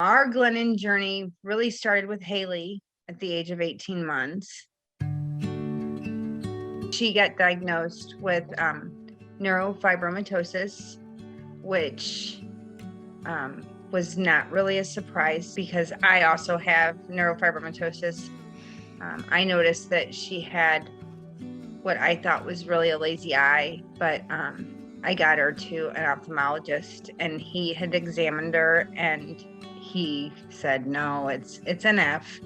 Our Glennon journey really started with Hailey at the age of 18 months. She got diagnosed with neurofibromatosis, which was not really a surprise because I also have neurofibromatosis. I noticed that she had what I thought was really a lazy eye, but I got her to an ophthalmologist and he had examined her and he said, no, it's an F.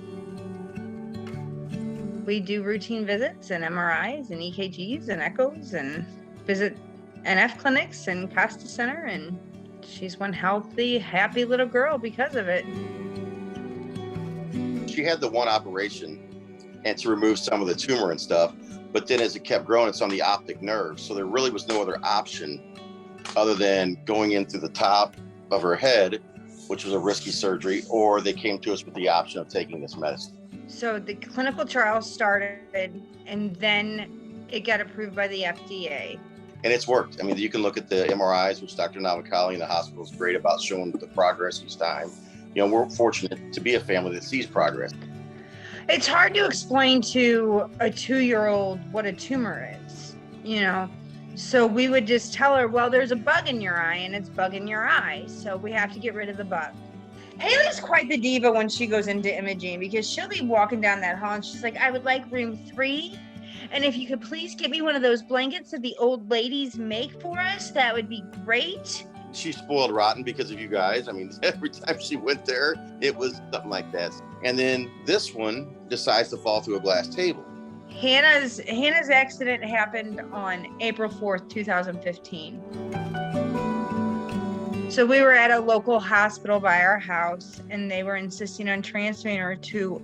We do routine visits and MRIs and EKGs and echoes and visit NF clinics and Costa Center, and she's one healthy, happy little girl because of it. She had the one operation and to remove some of the tumor and stuff, but then as it kept growing, it's on the optic nerve. So there really was no other option other than going in through the top of her head, which was a risky surgery, or they came to us with the option of taking this medicine. So the clinical trial started and then it got approved by the FDA. And it's worked. I mean, you can look at the MRIs, which Dr. Navakali in the hospital is great about showing the progress each time. You know, we're fortunate to be a family that sees progress. It's hard to explain to a 2-year-old what a tumor is, you know? So we would just tell her, well, there's a bug in your eye and it's bugging your eye. So we have to get rid of the bug. Hailey's quite the diva when she goes into imaging because she'll be walking down that hall and she's like, I would like room 3. And if you could please get me one of those blankets that the old ladies make for us, that would be great. She's spoiled rotten because of you guys. I mean, every time she went there, it was something like that. And then this one decides to fall through a glass table. Hannah's accident happened on April 4th, 2015. So we were at a local hospital by our house and they were insisting on transferring her to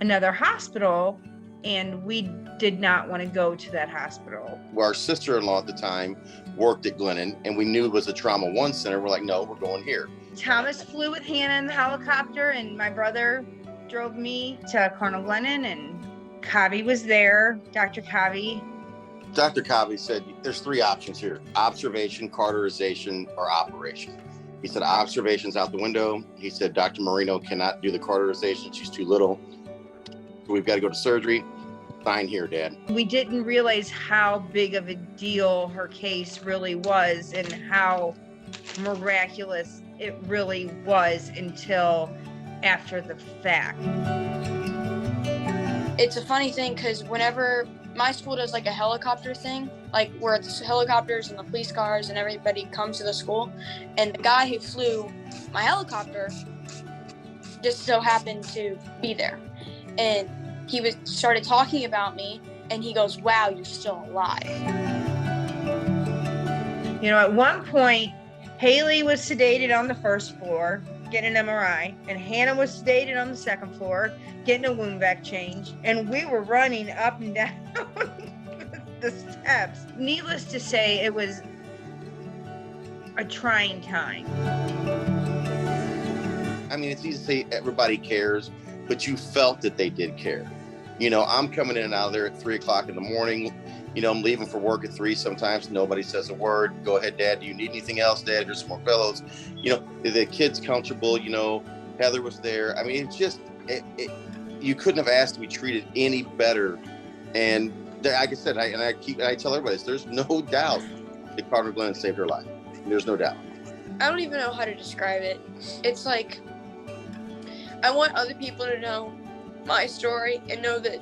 another hospital, and we did not want to go to that hospital. Our sister-in-law at the time worked at Glennon and we knew it was a trauma 1 center. We're like, no, we're going here. Thomas flew with Hannah in the helicopter and my brother drove me to Colonel Glennon, and Kavi was there, Dr. Kavi. Dr. Kavi said, there's 3 options here: observation, cauterization, or operation. He said, observation's out the window. He said, Dr. Marino cannot do the cauterization. She's too little. We've got to go to surgery. Sign here, Dad. We didn't realize how big of a deal her case really was and how miraculous it really was until after the fact. It's a funny thing because whenever my school does like a helicopter thing, like where it's helicopters and the police cars and everybody comes to the school, and the guy who flew my helicopter just so happened to be there. And he started talking about me and he goes, wow, you're still alive. You know, at one point, Hailey was sedated on the first floor, getting an MRI, and Hannah was sedated on the second floor, getting a wound vac change, and we were running up and down the steps. Needless to say, it was a trying time. I mean, it's easy to say everybody cares, but you felt that they did care. You know, I'm coming in and out of there at 3 o'clock in the morning. You know, I'm leaving for work at 3 sometimes. Nobody says a word. Go ahead, Dad. Do you need anything else, Dad? Here's some more pillows. You know, the kid's comfortable. You know, Heather was there. I mean, it's just, you couldn't have asked to be treated any better. And like I said, I tell everybody this, there's no doubt that Colonel Glennon saved her life. There's no doubt. I don't even know how to describe it. It's like, I want other people to know my story and know that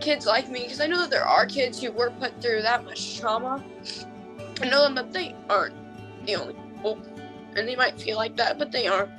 kids like me, because I know that there are kids who were put through that much trauma. I know that they aren't the only people, and they might feel like that, but they aren't.